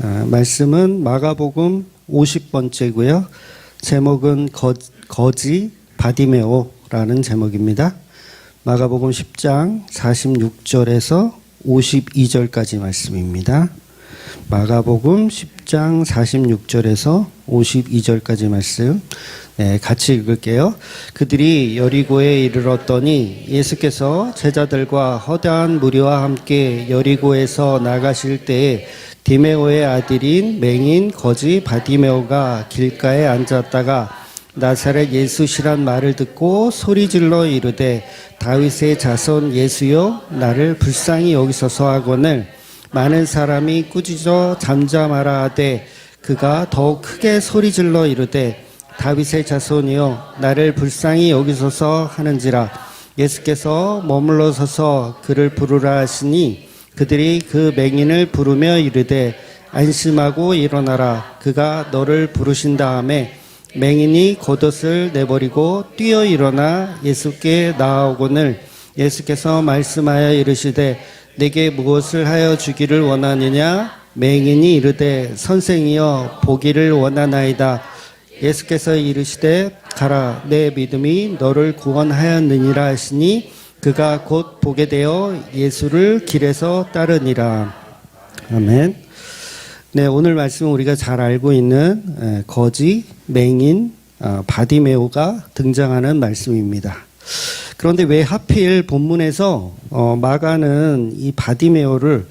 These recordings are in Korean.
말씀은 마가복음 50번째고요. 제목은 거지 바디메오라는 제목입니다. 마가복음 10장 46절에서 52절까지 말씀입니다. 마가복음 10장 46절에서 52절까지 말씀 같이 읽을게요. 그들이 여리고에 이르렀더니 예수께서 제자들과 허다한 무리와 함께 여리고에서 나가실 때에 디메오의 아들인 맹인 거지 바디메오가 길가에 앉았다가 나사렛 예수시란 말을 듣고 소리질러 이르되 다윗의 자손 예수여 나를 불쌍히 여기소서 하거늘 많은 사람이 꾸짖어 잠잠하라 하되 그가 더욱 크게 소리질러 이르되 다윗의 자손이여 나를 불쌍히 여기소서 하는지라. 예수께서 머물러 서서 그를 부르라 하시니 그들이 그 맹인을 부르며 이르되 안심하고 일어나라. 그가 너를 부르신 다음에 맹인이 겉옷을 내버리고 뛰어 일어나 예수께 나아오거늘 예수께서 말씀하여 이르시되 내게 무엇을 하여 주기를 원하느냐. 맹인이 이르되 선생이여 보기를 원하나이다. 예수께서 이르시되 가라 내 믿음이 너를 구원하였느니라 하시니 그가 곧 보게 되어 예수를 길에서 따르니라. 아멘. 네, 오늘 말씀은 우리가 잘 알고 있는 거지, 맹인, 바디메오가 등장하는 말씀입니다. 그런데 왜 하필 본문에서 마가는 이 바디메오를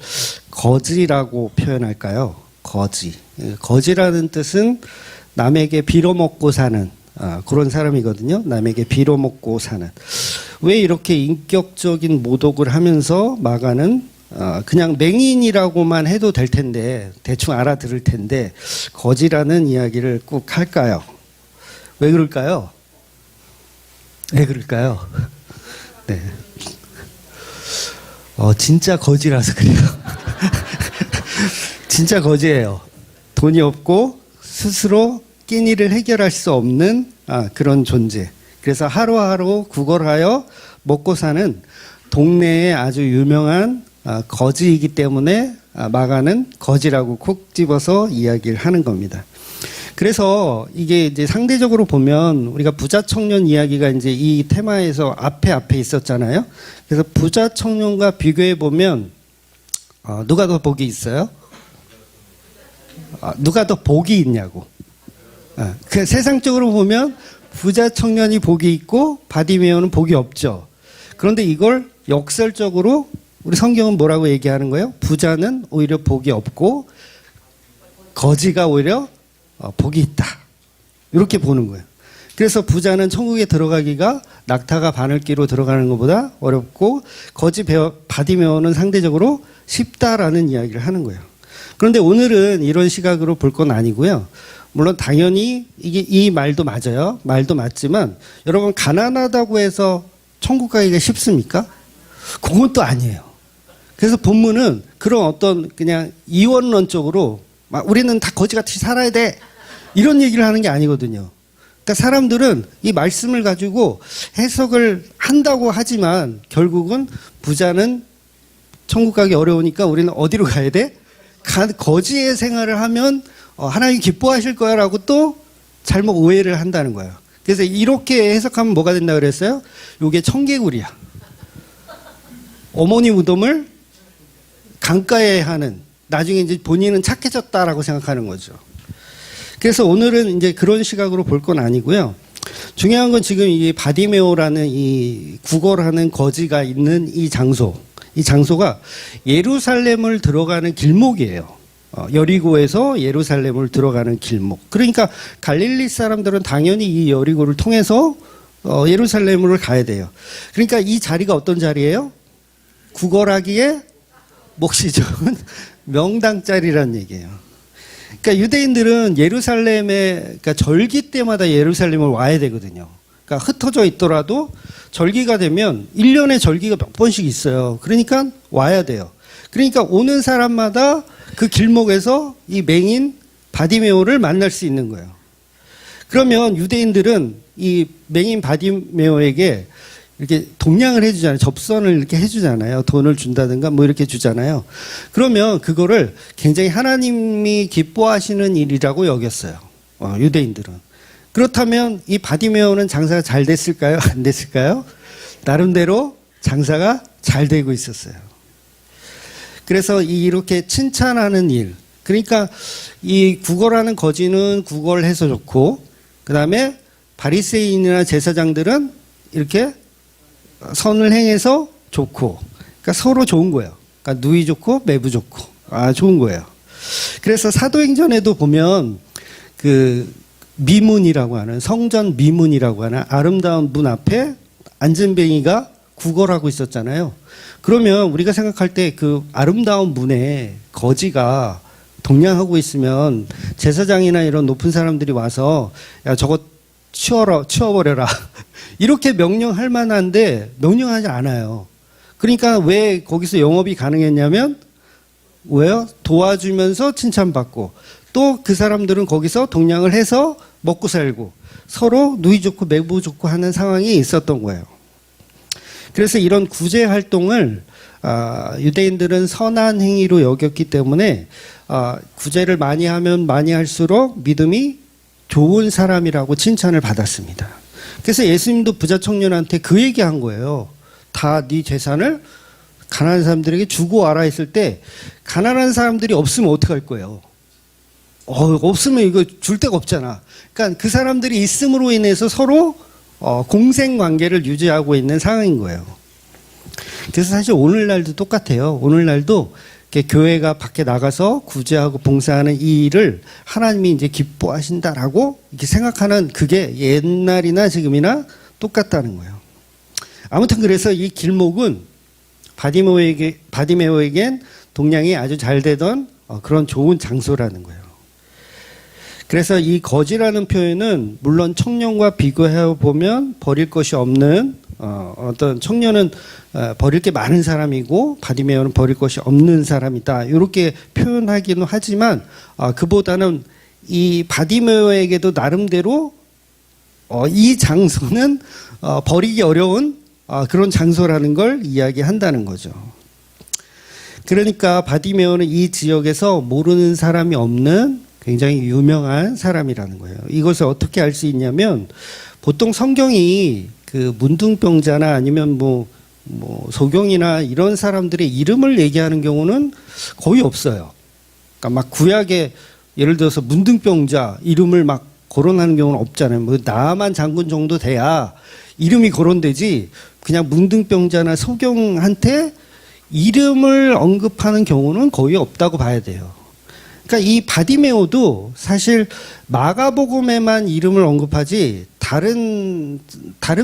거지라고 표현할까요? 거지. 거지라는 뜻은 남에게 빌어먹고 사는 그런 사람이거든요. 남에게 빌어먹고 사는. 왜 이렇게 인격적인 모독을 하면서 마가는 그냥 맹인이라고만 해도 될 텐데 대충 알아들을 텐데 거지라는 이야기를 꼭 할까요? 왜 그럴까요? 왜 그럴까요? 네. 진짜 거지라서 그래요. 진짜 거지예요. 돈이 없고 스스로 끼니를 해결할 수 없는 그런 존재. 그래서 하루하루 구걸하여 먹고 사는 동네에 아주 유명한 거지이기 때문에 마가는 거지라고 콕 집어서 이야기를 하는 겁니다. 그래서 이게 이제 상대적으로 보면 우리가 부자 청년 이야기가 이제 이 테마에서 앞에 있었잖아요. 그래서 부자 청년과 비교해 보면 누가 더 복이 있어요? 누가 더 복이 있냐고. 그 세상적으로 보면 부자 청년이 복이 있고 바디메오는 복이 없죠. 그런데 이걸 역설적으로 우리 성경은 뭐라고 얘기하는 거예요? 부자는 오히려 복이 없고 거지가 오히려 복이 있다. 이렇게 보는 거예요. 그래서 부자는 천국에 들어가기가 낙타가 바늘기로 들어가는 것보다 어렵고 거지 바디메오는 상대적으로 쉽다라는 이야기를 하는 거예요. 그런데 오늘은 이런 시각으로 볼 건 아니고요. 물론 당연히 이 말도 맞아요. 말도 맞지만 여러분 가난하다고 해서 천국 가기가 쉽습니까? 그건 또 아니에요. 그래서 본문은 그런 어떤 그냥 이원론적으로 우리는 다 거지같이 살아야 돼 이런 얘기를 하는 게 아니거든요. 그러니까 사람들은 이 말씀을 가지고 해석을 한다고 하지만 결국은 부자는 천국 가기 어려우니까 우리는 어디로 가야 돼? 거지의 생활을 하면 하나님 기뻐하실 거야 라고 또 잘못 오해를 한다는 거예요. 그래서 이렇게 해석하면 뭐가 된다 그랬어요? 이게 청개구리야. 어머니 무덤을 강가에 하는, 나중에 이제 본인은 착해졌다라고 생각하는 거죠. 그래서 오늘은 이제 그런 시각으로 볼 건 아니고요. 중요한 건 지금 이 바디메오라는 이 구걸하는 거지가 있는 이 장소가 예루살렘을 들어가는 길목이에요. 여리고에서 예루살렘을 들어가는 길목. 그러니까 갈릴리 사람들은 당연히 이 여리고를 통해서 예루살렘으로 가야 돼요. 그러니까 이 자리가 어떤 자리예요? 구걸하기에 몫이 좋은 명당 자리라는 얘기예요. 그러니까 유대인들은 그러니까 절기 때마다 예루살렘을 와야 되거든요. 그러니까 흩어져 있더라도 절기가 되면 1년에 절기가 몇 번씩 있어요. 그러니까 와야 돼요. 그러니까 오는 사람마다 그 길목에서 이 맹인 바디메오를 만날 수 있는 거예요. 그러면 유대인들은 이 맹인 바디메오에게 이렇게 동냥을 해주잖아요. 접선을 이렇게 해주잖아요. 돈을 준다든가 뭐 이렇게 주잖아요. 그러면 그거를 굉장히 하나님이 기뻐하시는 일이라고 여겼어요. 유대인들은. 그렇다면 이 바디메오는 장사가 잘 됐을까요? 안 됐을까요? 나름대로 장사가 잘 되고 있었어요. 그래서 이렇게 칭찬하는 일. 그러니까 이 구걸하는 거지는 구걸해서 좋고, 그 다음에 바리새인이나 제사장들은 이렇게 선을 행해서 좋고, 그러니까 서로 좋은 거예요. 그러니까 누이 좋고 매부 좋고, 좋은 거예요. 그래서 사도행전에도 보면 그 미문이라고 하는, 성전 미문이라고 하는 아름다운 문 앞에 안전뱅이가 구걸하고 있었잖아요. 그러면 우리가 생각할 때 그 아름다운 문에 거지가 동냥하고 있으면 제사장이나 이런 높은 사람들이 와서 야 저거 치워버려라 이렇게 명령할 만한데 명령하지 않아요. 그러니까 왜 거기서 영업이 가능했냐면 왜요? 도와주면서 칭찬받고 또 그 사람들은 거기서 동냥을 해서 먹고 살고 서로 누이 좋고 매부 좋고 하는 상황이 있었던 거예요. 그래서 이런 구제 활동을 유대인들은 선한 행위로 여겼기 때문에 구제를 많이 하면 많이 할수록 믿음이 좋은 사람이라고 칭찬을 받았습니다. 그래서 예수님도 부자 청년한테 그 얘기한 거예요. 다 네 재산을 가난한 사람들에게 주고 와라 했을 때 가난한 사람들이 없으면 어떡할 거예요? 없으면 이거 줄 데가 없잖아. 그러니까 그 사람들이 있음으로 인해서 서로 공생 관계를 유지하고 있는 상황인 거예요. 그래서 사실 오늘날도 똑같아요. 오늘날도 교회가 밖에 나가서 구제하고 봉사하는 이 일을 하나님이 이제 기뻐하신다라고 이렇게 생각하는 그게 옛날이나 지금이나 똑같다는 거예요. 아무튼 그래서 이 길목은 바디메오에겐 동냥이 아주 잘 되던 그런 좋은 장소라는 거예요. 그래서 이 거지라는 표현은 물론 청년과 비교해 보면 버릴 것이 없는 어떤 청년은 버릴 게 많은 사람이고 바디메오는 버릴 것이 없는 사람이다. 이렇게 표현하기는 하지만 그보다는 이 바디메오에게도 나름대로 이 장소는 버리기 어려운 그런 장소라는 걸 이야기한다는 거죠. 그러니까 바디메오는 이 지역에서 모르는 사람이 없는 굉장히 유명한 사람이라는 거예요. 이것을 어떻게 알 수 있냐면 보통 성경이 그 문둥병자나 아니면 뭐 소경이나 이런 사람들의 이름을 얘기하는 경우는 거의 없어요. 그러니까 막 구약에 예를 들어서 문둥병자 이름을 막 거론하는 경우는 없잖아요. 뭐 나만 장군 정도 돼야 이름이 거론되지 그냥 문둥병자나 소경한테 이름을 언급하는 경우는 거의 없다고 봐야 돼요. 그러니까 이 바디메오도 사실 마가복음에만 이름을 언급하지 다른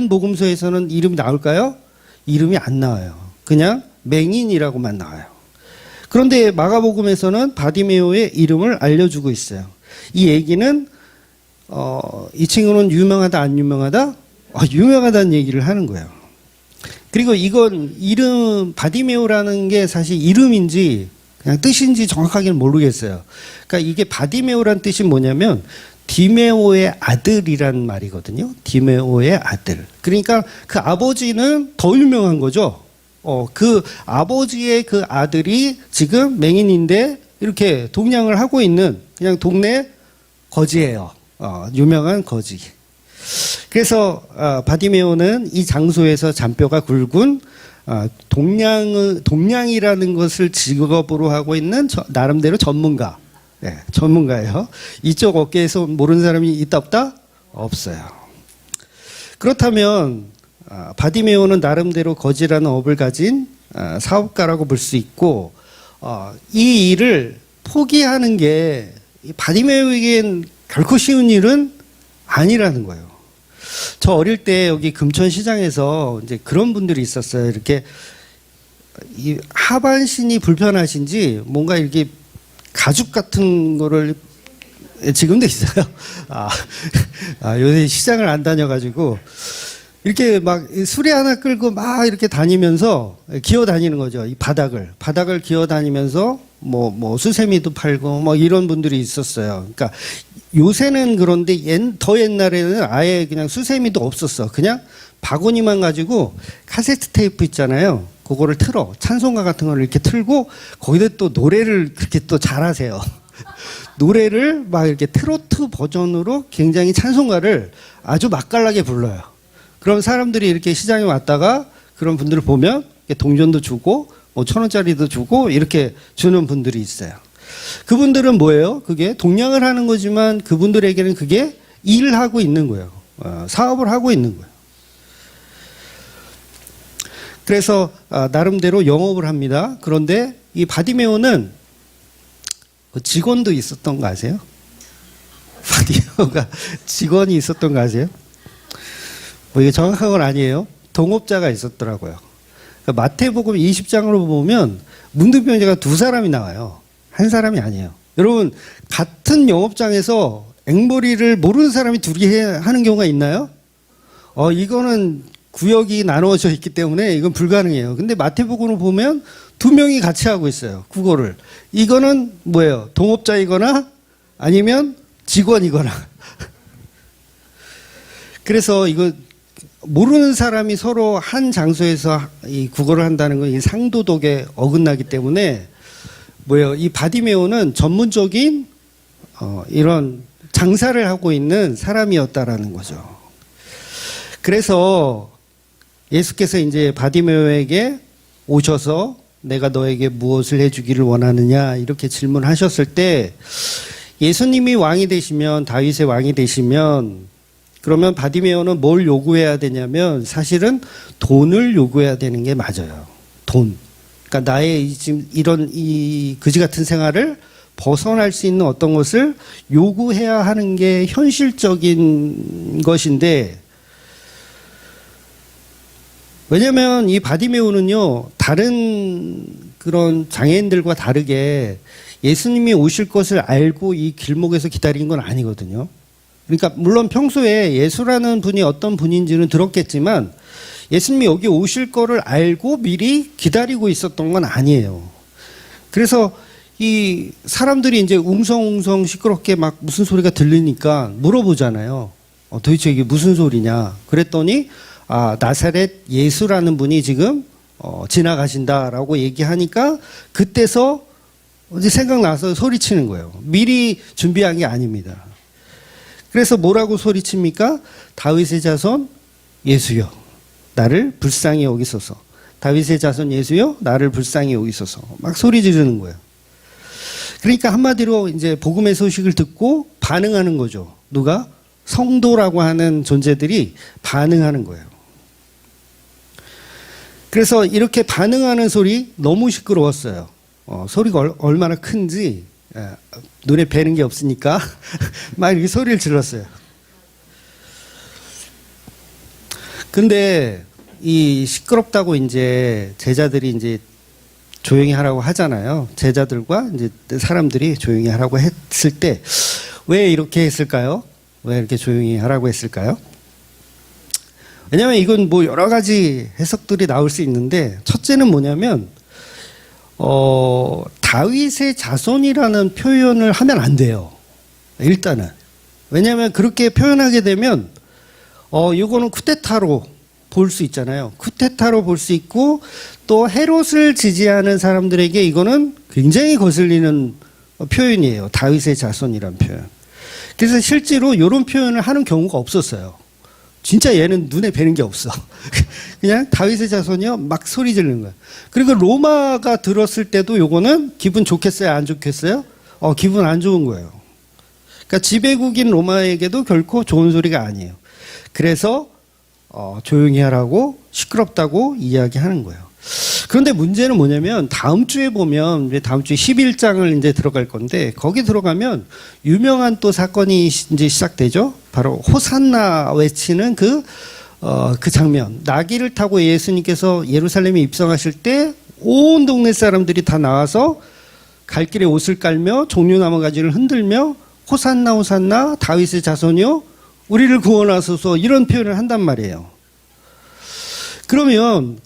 복음서에서는 이름이 나올까요? 이름이 안 나와요. 그냥 맹인이라고만 나와요. 그런데 마가복음에서는 바디메오의 이름을 알려주고 있어요. 이 얘기는 이 친구는 유명하다 안 유명하다? 유명하다는 얘기를 하는 거예요. 그리고 이건 이름 바디메오라는 게 사실 이름인지 그냥 뜻인지 정확하게는 모르겠어요. 그러니까 이게 바디메오란 뜻이 뭐냐면 디메오의 아들이란 말이거든요. 디메오의 아들. 그러니까 그 아버지는 더 유명한 거죠. 그 아버지의 그 아들이 지금 맹인인데 이렇게 동냥을 하고 있는 그냥 동네 거지예요. 유명한 거지. 그래서 바디메오는 이 장소에서 잔뼈가 굵은 동냥이라는 것을 직업으로 하고 있는 나름대로 전문가. 네, 전문가예요. 이쪽 업계에서 모르는 사람이 있다 없다? 없어요. 그렇다면 바디메오는 나름대로 거지라는 업을 가진 사업가라고 볼 수 있고 이 일을 포기하는 게 바디메오에겐 결코 쉬운 일은 아니라는 거예요. 저 어릴 때 여기 금천시장에서 이제 그런 분들이 있었어요. 이렇게 이 하반신이 불편하신지 뭔가 이렇게 가죽 같은 거를 지금도 있어요. 요새 시장을 안 다녀가지고 이렇게 막 수레 하나 끌고 막 이렇게 다니면서 기어 다니는 거죠. 이 바닥을 기어 다니면서 뭐 수세미도 팔고 뭐 이런 분들이 있었어요. 그러니까 요새는 그런데 더 옛날에는 아예 그냥 수세미도 없었어. 그냥 바구니만 가지고 카세트 테이프 있잖아요. 그거를 틀어. 찬송가 같은 거를 이렇게 틀고 거기다 또 노래를 그렇게 또 잘하세요. 노래를 막 이렇게 트로트 버전으로 굉장히 찬송가를 아주 맛깔나게 불러요. 그럼 사람들이 이렇게 시장에 왔다가 그런 분들을 보면 동전도 주고 뭐 1,000원짜리도 주고 이렇게 주는 분들이 있어요. 그분들은 뭐예요? 그게 동냥을 하는 거지만 그분들에게는 그게 일을 하고 있는 거예요. 사업을 하고 있는 거예요. 그래서 나름대로 영업을 합니다. 그런데 이 바디메오는 직원도 있었던 거 아세요? 바디메오가 직원이 있었던 거 아세요? 뭐 이게 정확한 건 아니에요. 동업자가 있었더라고요. 그러니까 마태복음 20장으로 보면 문둥병자가 2사람이 나와요. 한 사람이 아니에요. 여러분 같은 영업장에서 앵벌이를 모르는 사람이 둘이 하는 경우가 있나요? 이거는 구역이 나누어져 있기 때문에 이건 불가능해요. 근데 마태복음을 보면 2명이 같이 하고 있어요. 국어를. 이거는 뭐예요? 동업자이거나 아니면 직원이거나. 그래서 이거 모르는 사람이 서로 한 장소에서 이 국어를 한다는 건 이 상도덕에 어긋나기 때문에 뭐예요? 이 바디메오는 전문적인 이런 장사를 하고 있는 사람이었다라는 거죠. 그래서 예수께서 이제 바디메오에게 오셔서 내가 너에게 무엇을 해주기를 원하느냐 이렇게 질문하셨을 때 예수님이 왕이 되시면 다윗의 왕이 되시면 그러면 바디메오는 뭘 요구해야 되냐면 사실은 돈을 요구해야 되는 게 맞아요. 돈. 그러니까 나의 지금 이런 이 그지 같은 생활을 벗어날 수 있는 어떤 것을 요구해야 하는 게 현실적인 것인데 왜냐하면 이 바디메오는요 다른 그런 장애인들과 다르게 예수님이 오실 것을 알고 이 길목에서 기다린 건 아니거든요. 그러니까 물론 평소에 예수라는 분이 어떤 분인지는 들었겠지만 예수님이 여기 오실 거를 알고 미리 기다리고 있었던 건 아니에요. 그래서 이 사람들이 이제 웅성웅성 시끄럽게 막 무슨 소리가 들리니까 물어보잖아요. 도대체 이게 무슨 소리냐. 그랬더니 나사렛 예수라는 분이 지금 지나가신다라고 얘기하니까 그때서 이제 생각나서 소리치는 거예요. 미리 준비한 게 아닙니다. 그래서 뭐라고 소리칩니까? 다윗의 자손 예수여 나를 불쌍히 여기소서. 다윗의 자손 예수여 나를 불쌍히 여기소서. 막 소리 지르는 거예요. 그러니까 한마디로 이제 복음의 소식을 듣고 반응하는 거죠. 누가? 성도라고 하는 존재들이 반응하는 거예요. 그래서 이렇게 반응하는 소리 너무 시끄러웠어요. 소리가 얼마나 큰지 눈에 뵈는 게 없으니까 막 이렇게 소리를 질렀어요. 근데 이 시끄럽다고 이제 제자들이 이제 조용히 하라고 하잖아요. 제자들과 이제 사람들이 조용히 하라고 했을 때 왜 이렇게 했을까요? 왜 이렇게 조용히 하라고 했을까요? 왜냐하면 이건 뭐 여러 가지 해석들이 나올 수 있는데 첫째는 뭐냐면 다윗의 자손이라는 표현을 하면 안 돼요. 일단은. 왜냐하면 그렇게 표현하게 되면 이거는 쿠데타로 볼 수 있잖아요. 쿠데타로 볼 수 있고 또 헤롯을 지지하는 사람들에게 이거는 굉장히 거슬리는 표현이에요. 다윗의 자손이란 표현. 그래서 실제로 이런 표현을 하는 경우가 없었어요. 진짜 얘는 눈에 뵈는 게 없어. 그냥 다윗의 자손이요 막 소리 지르는 거야. 그리고 로마가 들었을 때도 요거는 기분 좋겠어요? 안 좋겠어요? 기분 안 좋은 거예요. 그러니까 지배국인 로마에게도 결코 좋은 소리가 아니에요. 그래서 조용히 하라고 시끄럽다고 이야기하는 거예요. 그런데 문제는 뭐냐면 다음 주에 보면 다음 주에 11장을 이제 들어갈 건데 거기 들어가면 유명한 또 사건이 이제 시작되죠. 바로 호산나 외치는 그 장면. 나귀를 타고 예수님께서 예루살렘에 입성하실 때 온 동네 사람들이 다 나와서 갈 길에 옷을 깔며 종려나무 가지를 흔들며 호산나 호산나 다윗의 자손이요 우리를 구원하소서 이런 표현을 한단 말이에요. 그러면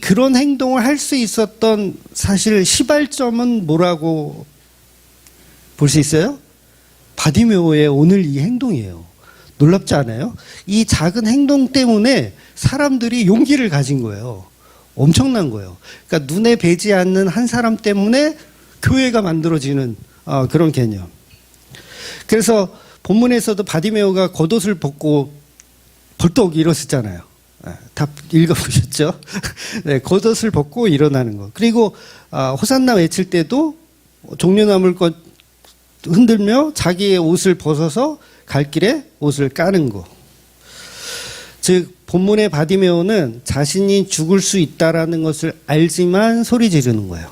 그런 행동을 할 수 있었던 사실 시발점은 뭐라고 볼 수 있어요? 바디메오의 오늘 이 행동이에요. 놀랍지 않아요? 이 작은 행동 때문에 사람들이 용기를 가진 거예요. 엄청난 거예요. 그러니까 눈에 뵈지 않는 한 사람 때문에 교회가 만들어지는 그런 개념. 그래서 본문에서도 바디메오가 겉옷을 벗고 벌떡 일어섰잖아요. 다 읽어보셨죠? 네, 겉옷을 벗고 일어나는 거. 그리고 호산나 외칠 때도 종려나물 것 흔들며 자기의 옷을 벗어서 갈 길에 옷을 까는 거. 즉 본문의 바디메오는 자신이 죽을 수 있다라는 것을 알지만 소리 지르는 거예요.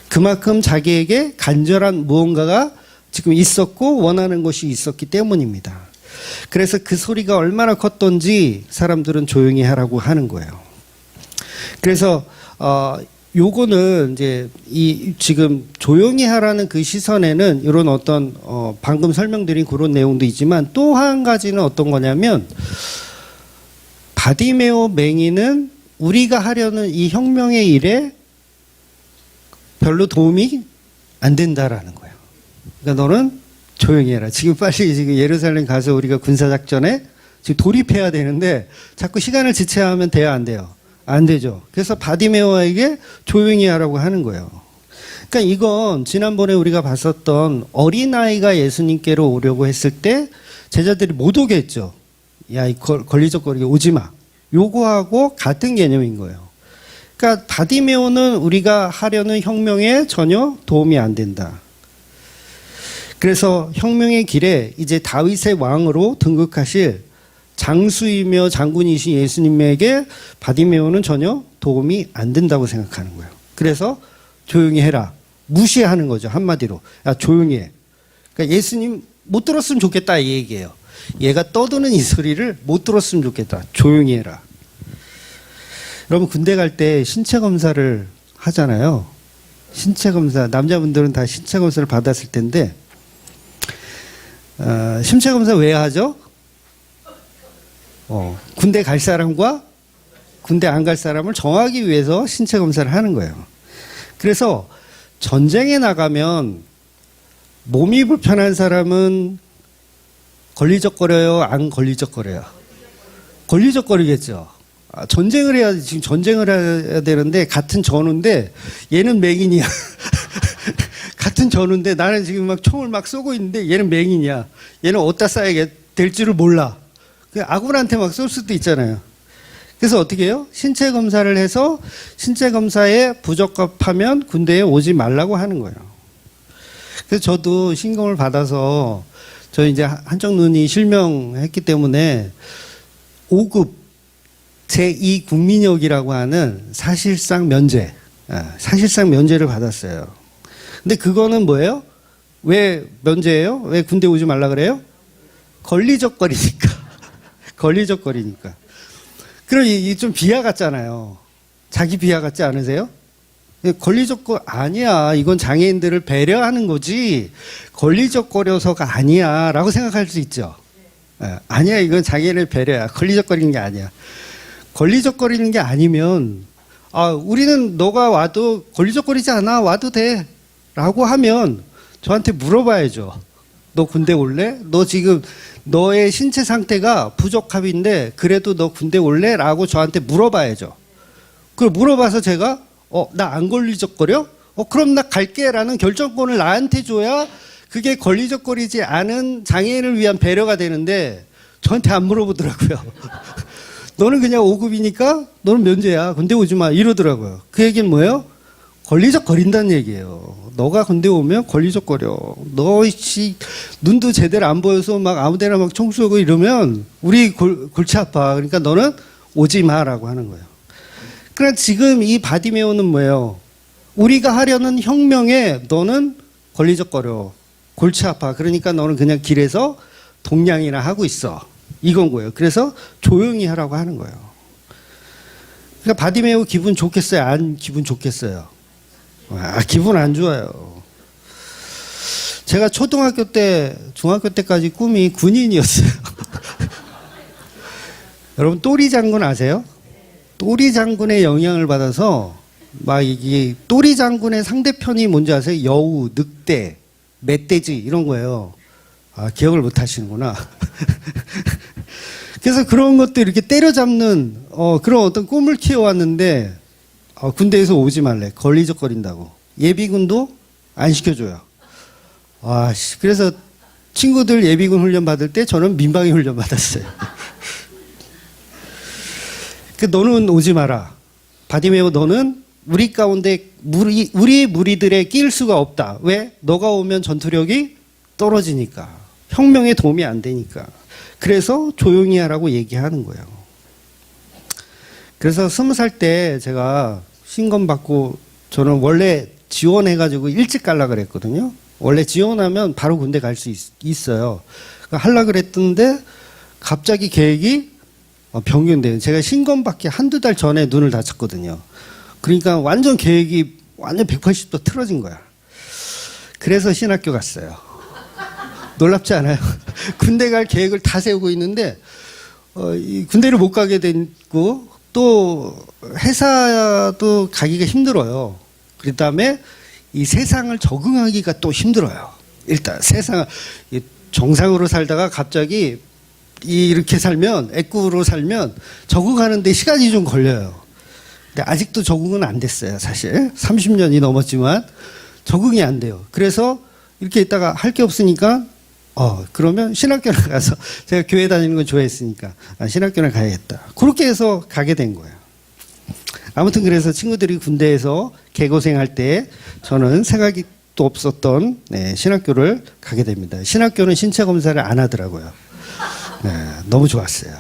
그만큼 자기에게 간절한 무언가가 지금 있었고 원하는 것이 있었기 때문입니다. 그래서 그 소리가 얼마나 컸던지 사람들은 조용히 하라고 하는 거예요. 그래서 요거는 이제 이 지금 조용히 하라는 그 시선에는 이런 어떤 방금 설명드린 그런 내용도 있지만 또 한 가지는 어떤 거냐면 바디메오 맹인은 우리가 하려는 이 혁명의 일에 별로 도움이 안 된다라는 거예요. 그러니까 너는 조용히 해라. 지금 빨리 지금 예루살렘 가서 우리가 군사작전에 지금 돌입해야 되는데 자꾸 시간을 지체하면 돼야 안 돼요? 안 되죠. 그래서 바디메오에게 조용히 하라고 하는 거예요. 그러니까 이건 지난번에 우리가 봤었던 어린아이가 예수님께로 오려고 했을 때 제자들이 못 오게 했죠. 야, 이 걸리적거리게 오지 마. 요거하고 같은 개념인 거예요. 그러니까 바디메오는 우리가 하려는 혁명에 전혀 도움이 안 된다. 그래서 혁명의 길에 이제 다윗의 왕으로 등극하실 장수이며 장군이신 예수님에게 바디메오는 전혀 도움이 안 된다고 생각하는 거예요. 그래서 조용히 해라. 무시하는 거죠. 한마디로. 야, 조용히 해. 그러니까 예수님 못 들었으면 좋겠다 이 얘기예요. 얘가 떠드는 이 소리를 못 들었으면 좋겠다. 조용히 해라. 여러분 군대 갈 때 신체 검사를 하잖아요. 신체 검사. 남자분들은 다 신체 검사를 받았을 텐데 신체 검사 왜 하죠? 군대 갈 사람과 군대 안 갈 사람을 정하기 위해서 신체 검사를 하는 거예요. 그래서 전쟁에 나가면 몸이 불편한 사람은 걸리적거려요? 안 걸리적거려요? 걸리적거리겠죠. 전쟁을 해야, 지금 전쟁을 해야 되는데 같은 전우인데 얘는 맹인이야. 같은 전우인데 나는 지금 막 총을 막 쏘고 있는데 얘는 맹인이야. 얘는 어디다 쏴야 될 줄을 몰라. 아군한테 막 쏠 수도 있잖아요. 그래서 어떻게 해요? 신체 검사를 해서 신체 검사에 부적합하면 군대에 오지 말라고 하는 거예요. 그래서 저도 신검을 받아서 저 이제 한쪽 눈이 실명했기 때문에 5급 제2 국민역이라고 하는 사실상 면제, 사실상 면제를 받았어요. 근데 그거는 뭐예요? 왜 면제예요? 왜 군대 오지 말라 그래요? 걸리적거리니까. 걸리적거리니까. 그럼 이 좀 비하 같잖아요. 자기 비하 같지 않으세요? 걸리적거 아니야. 이건 장애인들을 배려하는 거지. 걸리적거려서가 아니야. 라고 생각할 수 있죠. 아니야. 이건 장애인을 배려야. 걸리적거리는 게 아니야. 걸리적거리는 게 아니면 우리는 너가 와도 걸리적거리지 않아. 와도 돼. 라고 하면 저한테 물어봐야죠. 너 군대 올래? 너 지금 너의 신체 상태가 부적합인데 그래도 너 군대 올래? 라고 저한테 물어봐야죠. 그걸 물어봐서 제가 나 안 걸리적거려? 그럼 나 갈게 라는 결정권을 나한테 줘야 그게 걸리적거리지 않은 장애인을 위한 배려가 되는데 저한테 안 물어보더라고요. 너는 그냥 5급이니까 너는 면제야. 군대 오지 마. 이러더라고요. 그 얘기는 뭐예요? 걸리적거린다는 얘기예요. 너가 군대 오면 걸리적거려. 너 눈도 제대로 안 보여서 막 아무데나 막 총 쏘고 이러면 우리 골치 아파. 그러니까 너는 오지 마라고 하는 거예요. 그러나 지금 이 바디메오는 뭐예요? 우리가 하려는 혁명에 너는 걸리적거려. 골치 아파. 그러니까 너는 그냥 길에서 동냥이나 하고 있어. 이건 거예요. 그래서 조용히 하라고 하는 거예요. 그러니까 바디메오 기분 좋겠어요? 안 기분 좋겠어요? 기분 안 좋아요. 제가 초등학교 때, 중학교 때까지 꿈이 군인이었어요. 여러분, 또리 장군 아세요? 또리 장군의 영향을 받아서, 막 이게, 또리 장군의 상대편이 뭔지 아세요? 여우, 늑대, 멧돼지, 이런 거예요. 아, 기억을 못 하시는구나. 그래서 그런 것도 이렇게 때려잡는, 그런 어떤 꿈을 키워왔는데, 군대에서 오지 말래. 걸리적거린다고. 예비군도 안 시켜줘요. 그래서 친구들 예비군 훈련 받을 때 저는 민방위 훈련 받았어요. 너는 오지 마라. 바디메오 너는 우리 가운데 우리 무리들에 끼일 수가 없다. 왜? 너가 오면 전투력이 떨어지니까. 혁명에 도움이 안 되니까. 그래서 조용히 하라고 얘기하는 거예요. 그래서 20살 때 제가 신검 받고 저는 원래 지원해가지고 일찍 가려고 그랬거든요. 원래 지원하면 바로 군대 갈 수 있어요. 하려고 그랬던데 갑자기 계획이 변경돼요. 제가 신검 받기 한두 달 전에 눈을 다쳤거든요. 그러니까 완전 계획이 완전 180도 틀어진 거야. 그래서 신학교 갔어요. 놀랍지 않아요? 군대 갈 계획을 다 세우고 있는데 군대를 못 가게 됐고 또 회사도 가기가 힘들어요. 그 다음에 이 세상을 적응하기가 또 힘들어요. 일단 세상 정상으로 살다가 갑자기 이렇게 살면 애꾸로 살면 적응하는 데 시간이 좀 걸려요. 근데 아직도 적응은 안 됐어요. 사실 30년이 넘었지만 적응이 안 돼요. 그래서 이렇게 있다가 할 게 없으니까 그러면 신학교를 가서 제가 교회 다니는 건 좋아했으니까 신학교를 가야겠다. 그렇게 해서 가게 된 거예요. 아무튼 그래서 친구들이 군대에서 개고생할 때 저는 생각이 또 없었던 신학교를 가게 됩니다. 신학교는 신체 검사를 안 하더라고요. 너무 좋았어요.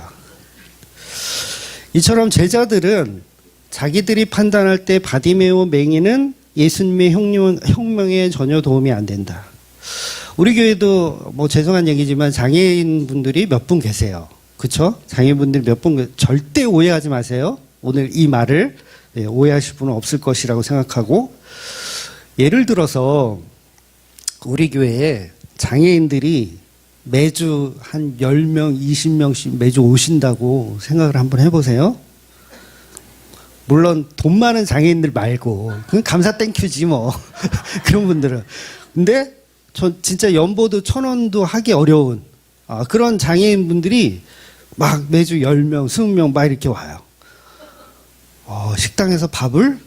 이처럼 제자들은 자기들이 판단할 때 바디메오 맹인은 예수님의 혁명에 전혀 도움이 안 된다. 우리 교회도 뭐 죄송한 얘기지만 장애인 분들이 몇 분 계세요. 그렇죠? 장애인 분들이 몇 분 절대 오해하지 마세요. 오늘 이 말을 오해하실 분은 없을 것이라고 생각하고 예를 들어서 우리 교회에 장애인들이 매주 한 10명, 20명씩 매주 오신다고 생각을 한번 해보세요. 물론 돈 많은 장애인들 말고 그건 감사 땡큐지 뭐 그런 분들은. 근데 전 진짜 연보도 1,000원도 하기 어려운 그런 장애인 분들이 막 매주 10명, 20명 막 이렇게 와요. 식당에서 밥을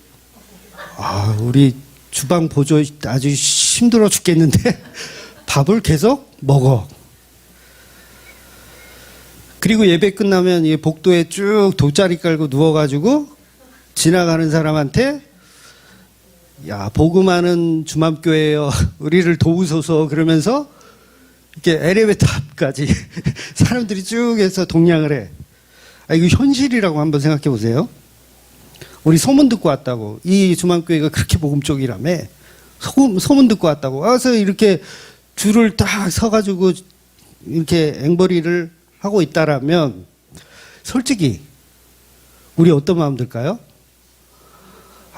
우리 주방 보조 아주 힘들어 죽겠는데 밥을 계속 먹어. 그리고 예배 끝나면 이 복도에 쭉 돗자리 깔고 누워가지고 지나가는 사람한테 야 복음하는 주맘교회요 우리를 도우소서 그러면서 이렇게 엘리베이터 앞까지 사람들이 쭉 해서 동냥을 해. 이거 현실이라고 한번 생각해 보세요. 우리 소문 듣고 왔다고. 이 주맘교회가 그렇게 복음 쪽이라며. 소문 듣고 왔다고. 와서 이렇게 줄을 딱 서가지고 이렇게 앵벌이를 하고 있다라면 솔직히 우리 어떤 마음 들까요?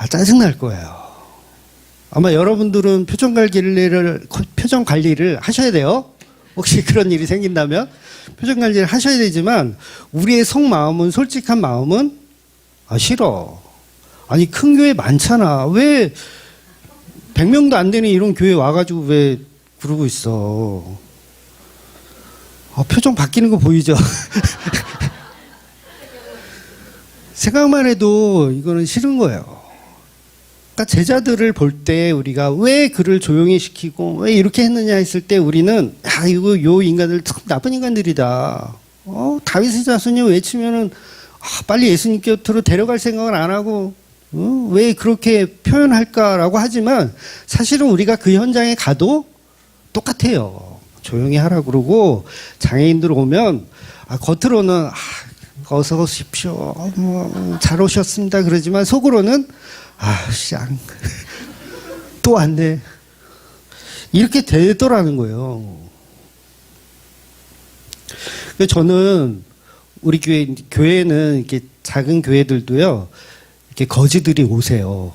짜증날 거예요. 아마 여러분들은 표정 관리를 하셔야 돼요. 혹시 그런 일이 생긴다면 표정 관리를 하셔야 되지만 우리의 속마음은 솔직한 마음은 싫어. 아니 큰 교회 많잖아. 왜 100명도 안 되는 이런 교회 와가지고 왜 그러고 있어. 표정 바뀌는 거 보이죠? 생각만 해도 이거는 싫은 거예요. 그러니까 제자들을 볼 때 우리가 왜 그를 조용히 시키고 왜 이렇게 했느냐 했을 때 우리는 요 인간들 참 나쁜 인간들이다. 다윗의 자손이 외치면은 빨리 예수님 곁으로 데려갈 생각을 안 하고 왜 그렇게 표현할까라고 하지만 사실은 우리가 그 현장에 가도 똑같아요. 조용히 하라고 그러고 장애인들 오면 겉으로는 어서 오십시오. 잘 오셨습니다. 그러지만 속으로는 또 왔네. 이렇게 되더라는 거예요. 저는 우리 교회는 이렇게 작은 교회들도요. 이렇게 거지들이 오세요.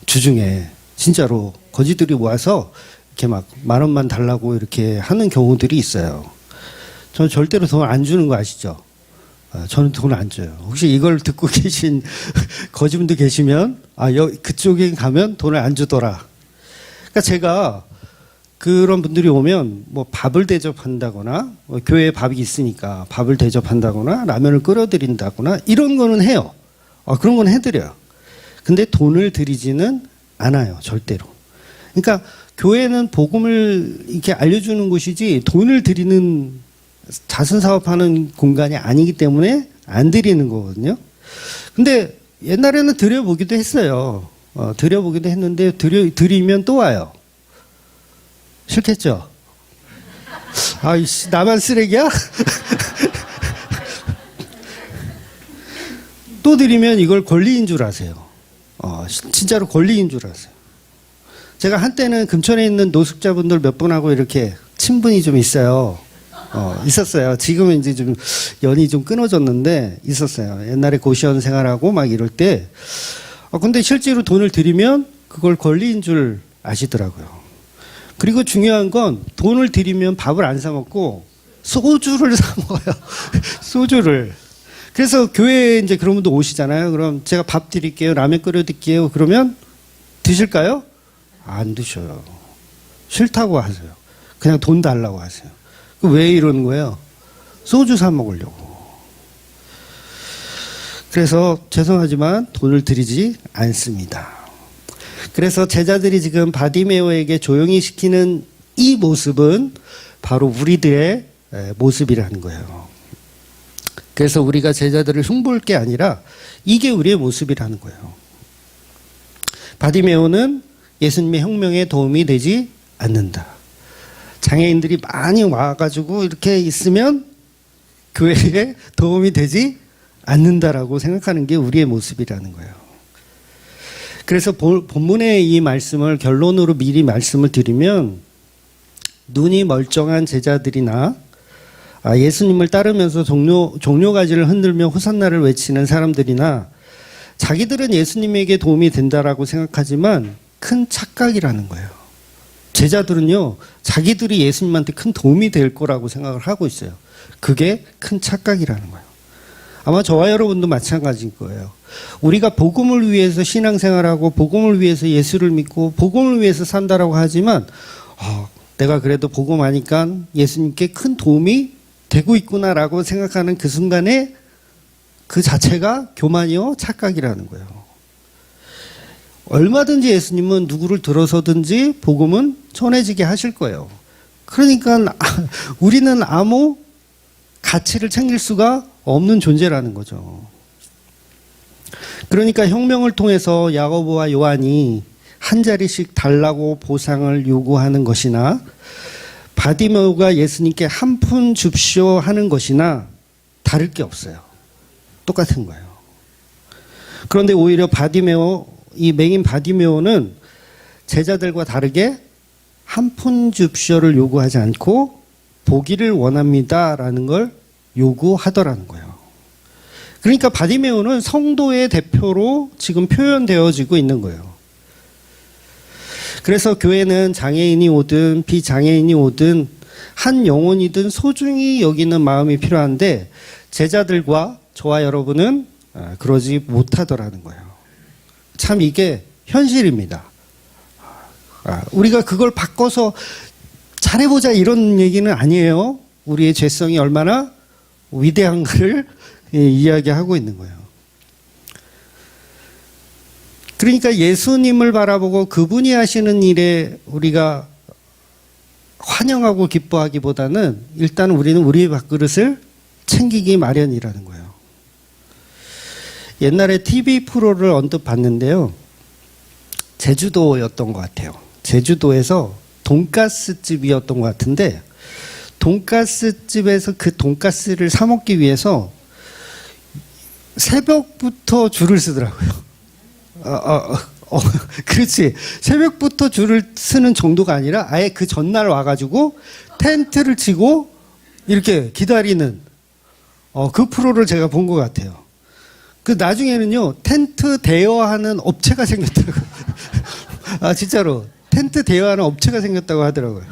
주중에 진짜로 거지들이 와서 이렇게 막 10,000원만 달라고 이렇게 하는 경우들이 있어요. 저는 절대로 돈 안 주는 거 아시죠? 저는 돈 안 줘요. 혹시 이걸 듣고 계신 거지분들 계시면 그쪽에 가면 돈을 안 주더라. 그러니까 제가 그런 분들이 오면 뭐 밥을 대접한다거나 교회에 밥이 있으니까 밥을 대접한다거나 라면을 끓여드린다거나 이런 거는 해요. 그런 건 해드려요. 근데 돈을 드리지는 않아요. 절대로. 그러니까 교회는 복음을 이렇게 알려주는 곳이지 돈을 드리는 자선사업하는 공간이 아니기 때문에 안 드리는 거거든요. 근데 옛날에는 드려보기도 했어요. 드려보기도 했는데 드리면 또 와요. 싫겠죠? 아이씨, 나만 쓰레기야? 또 드리면 이걸 권리인 줄 아세요. 진짜로 권리인 줄 아세요. 제가 한때는 금천에 있는 노숙자분들 몇 분하고 이렇게 친분이 좀 있어요. 있었어요. 지금은 이제 좀 연이 좀 끊어졌는데 있었어요. 옛날에 고시원 생활하고 막 이럴 때. 근데 실제로 돈을 드리면 그걸 권리인 줄 아시더라고요. 그리고 중요한 건 돈을 드리면 밥을 안 사 먹고 소주를 사 먹어요. 소주를. 그래서 교회에 이제 그런 분도 오시잖아요. 그럼 제가 밥 드릴게요. 라면 끓여 드릴게요. 그러면 드실까요? 안 드셔요. 싫다고 하세요. 그냥 돈 달라고 하세요. 왜 이러는 거예요? 소주 사 먹으려고. 그래서 죄송하지만 돈을 드리지 않습니다. 그래서 제자들이 지금 바디메오에게 조용히 시키는 이 모습은 바로 우리들의 모습이라는 거예요. 그래서 우리가 제자들을 흉볼 게 아니라 이게 우리의 모습이라는 거예요. 바디메오는 예수님의 혁명에 도움이 되지 않는다. 장애인들이 많이 와가지고 이렇게 있으면 교회에 도움이 되지 않는다라고 생각하는 게 우리의 모습이라는 거예요. 그래서 본문의 이 말씀을 결론으로 미리 말씀을 드리면 눈이 멀쩡한 제자들이나 예수님을 따르면서 종려가지를 흔들며 호산나를 외치는 사람들이나 자기들은 예수님에게 도움이 된다라고 생각하지만 큰 착각이라는 거예요. 제자들은요, 자기들이 예수님한테 큰 도움이 될 거라고 생각을 하고 있어요. 그게 큰 착각이라는 거예요. 아마 저와 여러분도 마찬가지일 거예요. 우리가 복음을 위해서 신앙생활하고 복음을 위해서 예수를 믿고 복음을 위해서 산다라고 하지만 내가 그래도 복음 하니까 예수님께 큰 도움이 되고 있구나라고 생각하는 그 순간에 그 자체가 교만이요 착각이라는 거예요. 얼마든지 예수님은 누구를 들어서든지 복음은 전해지게 하실 거예요. 그러니까 우리는 아무 가치를 챙길 수가 없는 존재라는 거죠. 그러니까 혁명을 통해서 야고보와 요한이 한 자리씩 달라고 보상을 요구하는 것이나 바디메오가 예수님께 한 푼 줍쇼 하는 것이나 다를 게 없어요. 똑같은 거예요. 그런데 오히려 이 맹인 바디메오는 제자들과 다르게 한 푼 줍쇼를 요구하지 않고 보기를 원합니다라는 걸 요구하더라는 거예요. 그러니까 바디메오는 성도의 대표로 지금 표현되어지고 있는 거예요. 그래서 교회는 장애인이 오든 비장애인이 오든 한 영혼이든 소중히 여기는 마음이 필요한데 제자들과 저와 여러분은 그러지 못하더라는 거예요. 참 이게 현실입니다. 우리가 그걸 바꿔서 잘해보자 이런 얘기는 아니에요. 우리의 죄성이 얼마나 위대한가를 이야기하고 있는 거예요. 그러니까 예수님을 바라보고 그분이 하시는 일에 우리가 환영하고 기뻐하기보다는 일단 우리는 우리의 밥그릇을 챙기기 마련이라는 거예요. 옛날에 TV 프로를 언뜻 봤는데요. 제주도였던 것 같아요. 제주도에서 돈가스 집이었던 것 같은데 돈가스 집에서 그 돈가스를 사 먹기 위해서 새벽부터 줄을 쓰더라고요. 그렇지. 새벽부터 줄을 쓰는 정도가 아니라 아예 그 전날 와가지고 텐트를 치고 이렇게 기다리는 그 프로를 제가 본 것 같아요. 그 나중에는요 텐트 대여하는 업체가 생겼더라고요. 진짜로 텐트 대여하는 업체가 생겼다고 하더라고요.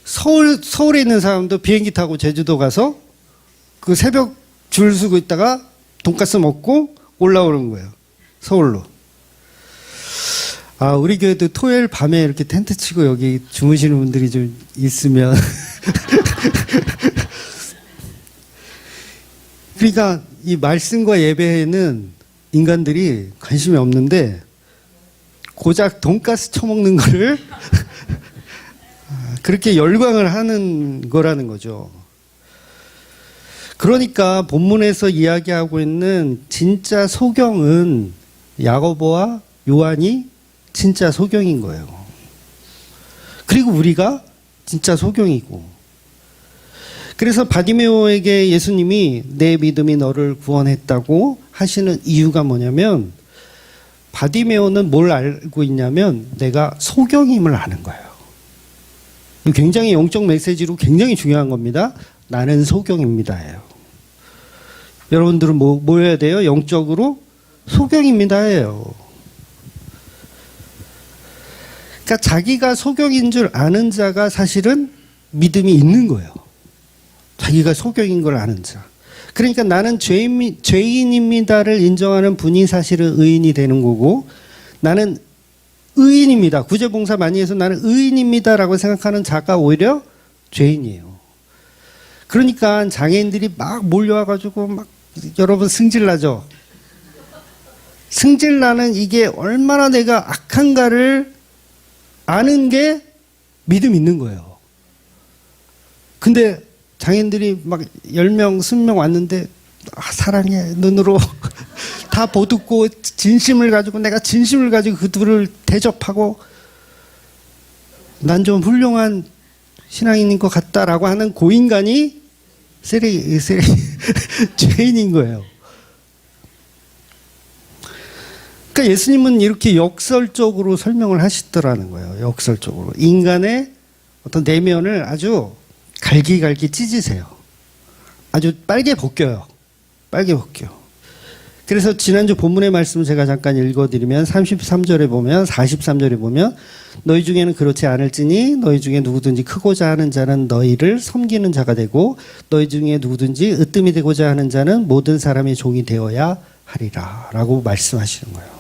서울에 있는 사람도 비행기 타고 제주도 가서 그 새벽 줄 서고 있다가 돈가스 먹고 올라오는 거예요. 서울로. 아, 우리 교회도 토요일 밤에 이렇게 텐트 치고 여기 주무시는 분들이 좀 있으면. 그러니까 이 말씀과 예배에는 인간들이 관심이 없는데 고작 돈가스 처먹는 거를 그렇게 열광을 하는 거라는 거죠. 그러니까 본문에서 이야기하고 있는 진짜 소경은 야고보와 요한이 진짜 소경인 거예요. 그리고 우리가 진짜 소경이고. 그래서 바디메오에게 예수님이 내 믿음이 너를 구원했다고 하시는 이유가 뭐냐면, 바디메오는 뭘 알고 있냐면 내가 소경임을 아는 거예요. 굉장히 영적 메시지로 굉장히 중요한 겁니다. 나는 소경입니다예요. 여러분들은 뭐 해야 돼요? 영적으로 소경입니다예요. 그러니까 자기가 소경인 줄 아는 자가 사실은 믿음이 있는 거예요. 자기가 소경인 걸 아는 자. 그러니까 나는 죄인입니다를 인정하는 분이 사실은 의인이 되는 거고, 나는 의인입니다. 구제봉사 많이 해서 나는 의인입니다라고 생각하는 자가 오히려 죄인이에요. 그러니까 장애인들이 막 몰려와가지고 막 여러분 승질나죠. 승질나는 이게 얼마나 내가 악한가를 아는 게 믿음 있는 거예요. 근데 장애인들이 막 10명, 20명 왔는데 사랑해 눈으로 다 보듬고 진심을 가지고 내가 진심을 가지고 그들을 대접하고 난 좀 훌륭한 신앙인인 것 같다라고 하는 고인간이 죄인인 거예요. 그러니까 예수님은 이렇게 역설적으로 설명을 하시더라는 거예요. 역설적으로. 인간의 어떤 내면을 아주 갈기갈기 찢으세요. 아주 빨개 벗겨요. 빨개 벗겨. 그래서 지난주 본문의 말씀을 제가 잠깐 읽어드리면 33절에 보면 43절에 보면 너희 중에는 그렇지 않을지니 너희 중에 누구든지 크고자 하는 자는 너희를 섬기는 자가 되고 너희 중에 누구든지 으뜸이 되고자 하는 자는 모든 사람의 종이 되어야 하리라 라고 말씀하시는 거예요.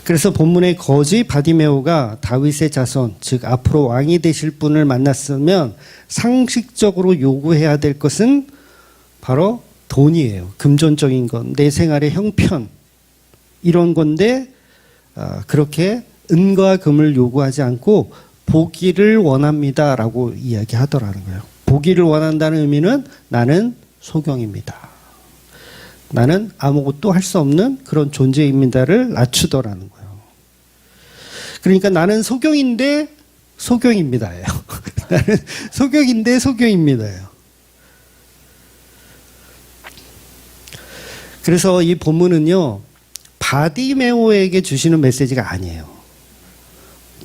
그래서 본문의 거지 바디메오가 다윗의 자손, 즉 앞으로 왕이 되실 분을 만났으면 상식적으로 요구해야 될 것은 바로 돈이에요. 금전적인 건, 내 생활의 형편 이런 건데 그렇게 은과 금을 요구하지 않고 보기를 원합니다라고 이야기하더라는 거예요. 보기를 원한다는 의미는 나는 소경입니다. 나는 아무것도 할 수 없는 그런 존재입니다를 낮추더라는 거예요. 그러니까 나는 소경인데 소경입니다예요. 나는 소경인데 소경입니다예요. 그래서 이 본문은요, 바디메오에게 주시는 메시지가 아니에요.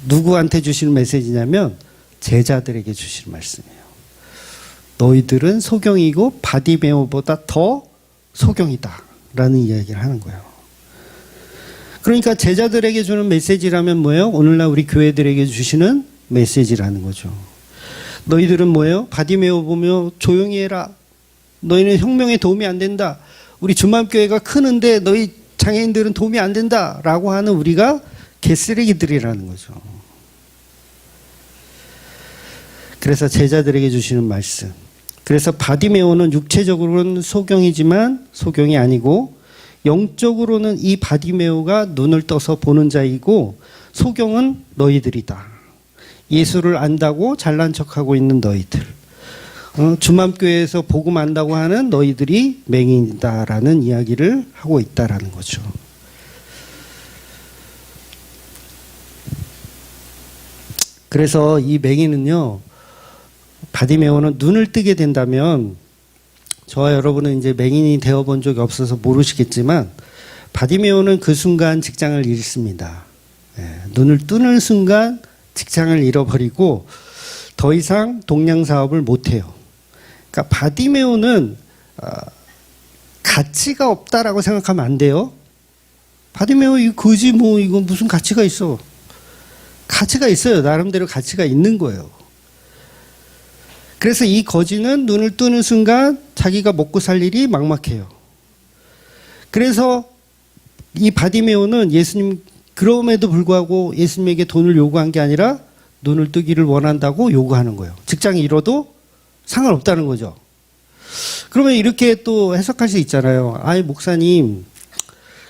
누구한테 주시는 메시지냐면 제자들에게 주시는 말씀이에요. 너희들은 소경이고 바디메오보다 더 소경이다 라는 이야기를 하는 거예요. 그러니까 제자들에게 주는 메시지라면 뭐예요? 오늘날 우리 교회들에게 주시는 메시지라는 거죠. 너희들은 뭐예요? 바디메오 보며 조용히 해라. 너희는 혁명에 도움이 안 된다. 우리 주맘교회가 크는데 너희 장애인들은 도움이 안 된다 라고 하는 우리가 개쓰레기들이라는 거죠. 그래서 제자들에게 주시는 말씀. 그래서 바디메오는 육체적으로는 소경이지만 소경이 아니고 영적으로는 이 바디메오가 눈을 떠서 보는 자이고 소경은 너희들이다. 예수를 안다고 잘난 척하고 있는 너희들. 주맘교회에서 복음 안다고 하는 너희들이 맹인이다라는 이야기를 하고 있다라는 거죠. 그래서 이 맹인은요, 바디메오는 눈을 뜨게 된다면, 저와 여러분은 이제 맹인이 되어본 적이 없어서 모르시겠지만 바디메오는 그 순간 직장을 잃습니다. 눈을 뜨는 순간 직장을 잃어버리고 더 이상 동양 사업을 못해요. 그러니까 바디메오는 가치가 없다라고 생각하면 안 돼요. 바디메오 이거 그지 뭐 이거 무슨 가치가 있어. 가치가 있어요. 나름대로 가치가 있는 거예요. 그래서 이 거지는 눈을 뜨는 순간 자기가 먹고 살 일이 막막해요. 그래서 이 바디메오는 예수님 그럼에도 불구하고 예수님에게 돈을 요구한 게 아니라 눈을 뜨기를 원한다고 요구하는 거예요. 직장이 잃어도 상관없다는 거죠. 그러면 이렇게 또 해석할 수 있잖아요. 아이, 목사님,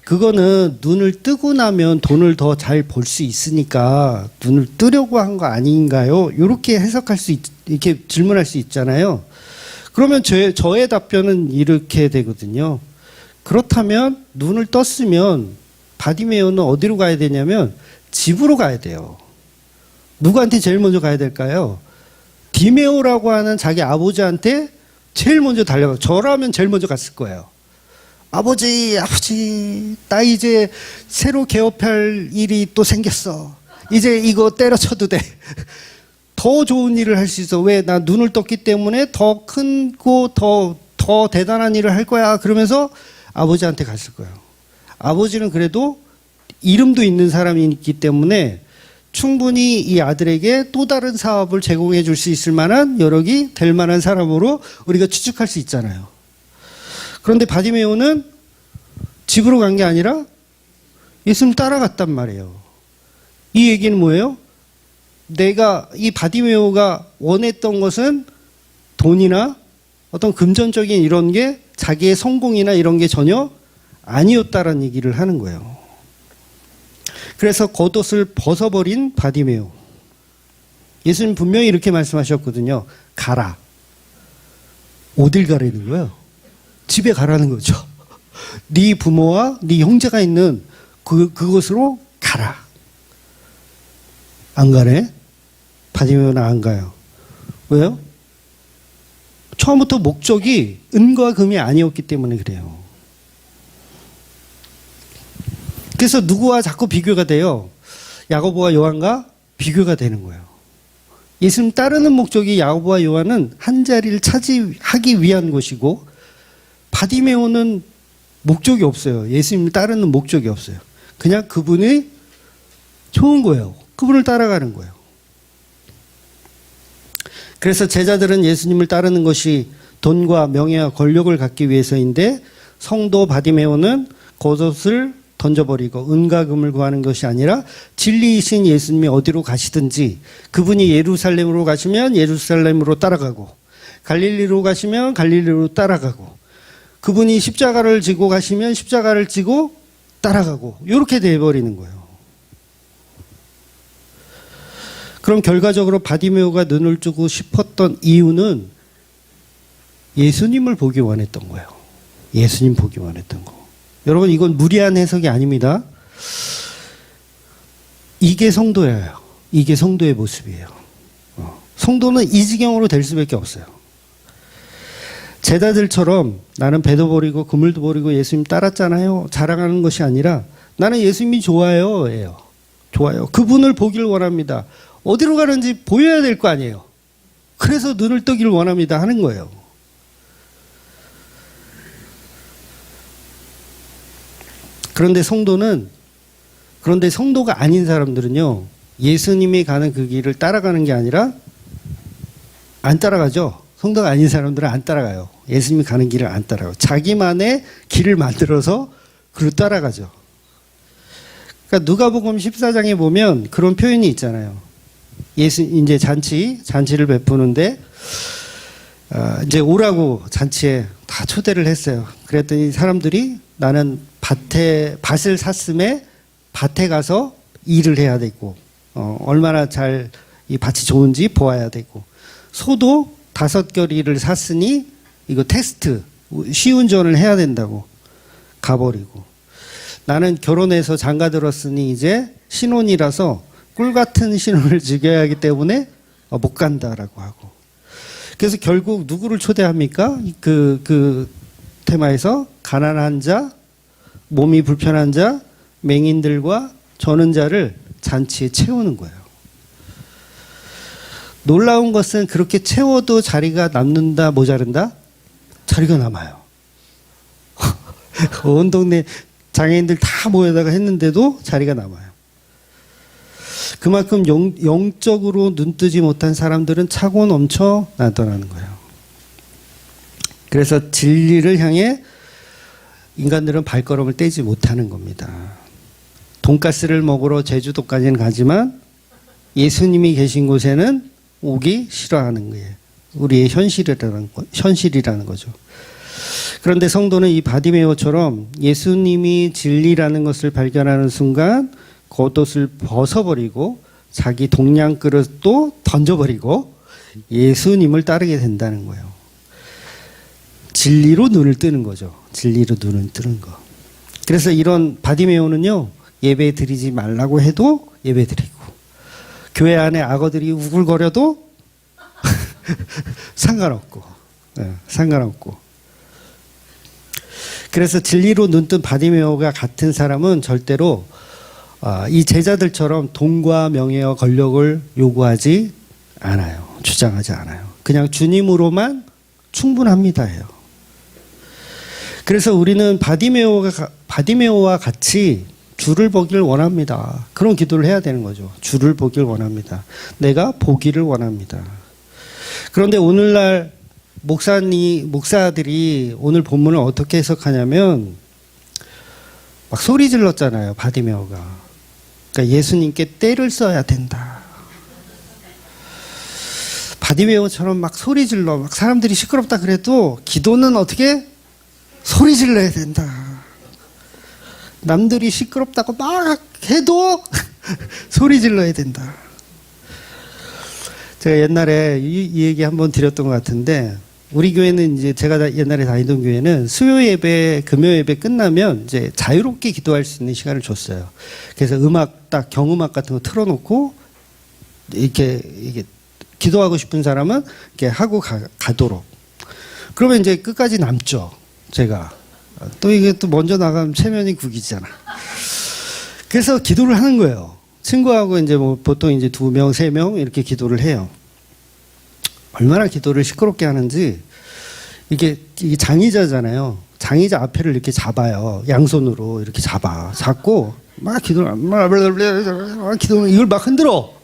그거는 눈을 뜨고 나면 돈을 더 잘 벌 수 있으니까 눈을 뜨려고 한 거 아닌가요? 이렇게 해석할 수 이렇게 질문할 수 있잖아요. 그러면 저의 답변은 이렇게 되거든요. 그렇다면 눈을 떴으면 바디메오는 어디로 가야 되냐면 집으로 가야 돼요. 누구한테 제일 먼저 가야 될까요? 디메오라고 하는 자기 아버지한테 제일 먼저 달려가요. 저라면 제일 먼저 갔을 거예요. 아버지, 나 이제 새로 개업할 일이 또 생겼어. 이제 이거 때려쳐도 돼. 더 좋은 일을 할 수 있어. 왜? 나 눈을 떴기 때문에 더 크고 더 대단한 일을 할 거야. 그러면서 아버지한테 갔을 거예요. 아버지는 그래도 이름도 있는 사람이기 때문에 충분히 이 아들에게 또 다른 사업을 제공해 줄 수 있을 만한 여력이 될 만한 사람으로 우리가 추측할 수 있잖아요. 그런데 바디메오는 집으로 간 게 아니라 예수님 따라갔단 말이에요. 이 얘기는 뭐예요? 이 바디메오가 원했던 것은 돈이나 어떤 금전적인 이런 게 자기의 성공이나 이런 게 전혀 아니었다라는 얘기를 하는 거예요. 그래서 겉옷을 벗어버린 바디메오. 예수님 분명히 이렇게 말씀하셨거든요. 가라. 어딜 가라는 거예요? 집에 가라는 거죠. 네 부모와 네 형제가 있는 그곳으로 가라. 안 가네? 바디메오는 안 가요. 왜요? 처음부터 목적이 은과 금이 아니었기 때문에 그래요. 그래서 누구와 자꾸 비교가 돼요? 야고보와 요한과 비교가 되는 거예요. 예수님 따르는 목적이 야고보와 요한은 한 자리를 차지하기 위한 것이고 바디메오는 목적이 없어요. 예수님을 따르는 목적이 없어요. 그냥 그분이 좋은 거예요. 그분을 따라가는 거예요. 그래서 제자들은 예수님을 따르는 것이 돈과 명예와 권력을 갖기 위해서인데 성도 바디메오는 겉옷을 던져버리고 은과 금을 구하는 것이 아니라 진리이신 예수님이 어디로 가시든지 그분이 예루살렘으로 가시면 예루살렘으로 따라가고 갈릴리로 가시면 갈릴리로 따라가고 그분이 십자가를 지고 가시면 십자가를 지고 따라가고 이렇게 돼버리는 거예요. 그럼 결과적으로 바디메오가 눈을 뜨고 싶었던 이유는 예수님을 보기 원했던 거예요. 예수님 보기 원했던 거. 여러분 이건 무리한 해석이 아닙니다. 이게 성도예요. 이게 성도의 모습이에요. 성도는 이 지경으로 될 수밖에 없어요. 제자들처럼 나는 배도 버리고 그물도 버리고 예수님 따랐잖아요. 자랑하는 것이 아니라 나는 예수님이 좋아요. 예요. 좋아요. 그분을 보기를 원합니다. 어디로 가는지 보여야 될 거 아니에요. 그래서 눈을 뜨기를 원합니다 하는 거예요. 그런데 성도가 아닌 사람들은요, 예수님이 가는 그 길을 따라가는 게 아니라 안 따라가죠. 성도가 아닌 사람들은 안 따라가요. 예수님이 가는 길을 안 따라가요. 자기만의 길을 만들어서 그를 따라가죠. 그러니까 누가복음 14장에 보면 그런 표현이 있잖아요. 이제 잔치를 베푸는데 이제 오라고 잔치에 다 초대를 했어요. 그랬더니 사람들이 나는 밭을 샀음에 밭에 가서 일을 해야 되고 얼마나 잘 이 밭이 좋은지 보아야 되고 소도 5겨리를 샀으니 이거 테스트 시운전을 해야 된다고 가버리고 나는 결혼해서 장가 들었으니 이제 신혼이라서 꿀 같은 신혼을 즐겨야 하기 때문에 못 간다라고 하고 그래서 결국 누구를 초대합니까? 그 테마에서 가난한 자, 몸이 불편한 자, 맹인들과 저는 자를 잔치에 채우는 거예요. 놀라운 것은 그렇게 채워도 자리가 남는다, 모자른다? 자리가 남아요. 온 동네 장애인들 다 모여다가 했는데도 자리가 남아요. 그만큼 영적으로 눈뜨지 못한 사람들은 차고 넘쳐 나더라는 거예요. 그래서 진리를 향해 인간들은 발걸음을 떼지 못하는 겁니다. 돈가스를 먹으러 제주도까지는 가지만 예수님이 계신 곳에는 오기 싫어하는 거예요. 우리의 현실이라는 거죠. 그런데 성도는 이 바디메오처럼 예수님이 진리라는 것을 발견하는 순간 겉옷을 벗어버리고 자기 동양 그릇도 던져버리고 예수님을 따르게 된다는 거예요. 진리로 눈을 뜨는 거죠. 진리로 눈을 뜨는 거. 그래서 이런 바디메오는요, 예배 드리지 말라고 해도 예배 드리고, 교회 안에 악어들이 우글거려도 상관없고, 상관없고. 그래서 진리로 눈뜬 바디메오가 같은 사람은 절대로 이 제자들처럼 돈과 명예와 권력을 요구하지 않아요. 주장하지 않아요. 그냥 주님으로만 충분합니다 해요. 그래서 우리는 바디메오와 같이 주를 보기를 원합니다. 그런 기도를 해야 되는 거죠. 주를 보기를 원합니다. 내가 보기를 원합니다. 그런데 오늘날 목사들이 오늘 본문을 어떻게 해석하냐면 막 소리 질렀잖아요. 바디메오가. 그러니까 예수님께 떼를 써야 된다. 바디메오처럼 막 소리 질러. 막 사람들이 시끄럽다 그래도 기도는 어떻게? 소리 질러야 된다. 남들이 시끄럽다고 막 해도 소리 질러야 된다. 제가 옛날에 이 얘기 한번 드렸던 것 같은데, 우리 교회는 이제 제가 옛날에 다니던 교회는 수요 예배, 금요 예배 끝나면 이제 자유롭게 기도할 수 있는 시간을 줬어요. 그래서 음악 딱 경음악 같은 거 틀어놓고 이렇게 기도하고 싶은 사람은 이렇게 하고 가도록. 그러면 이제 끝까지 남죠. 제가 또 이게 또 먼저 나가면 체면이 구기잖아. 그래서 기도를 하는 거예요. 친구하고 이제 뭐 보통 이제 2명, 3명 이렇게 기도를 해요. 얼마나 기도를 시끄럽게 하는지. 이게 장의자잖아요. 장의자 앞에를 이렇게 잡아요. 양손으로 이렇게 잡고 막 기도를 이걸 막 흔들어.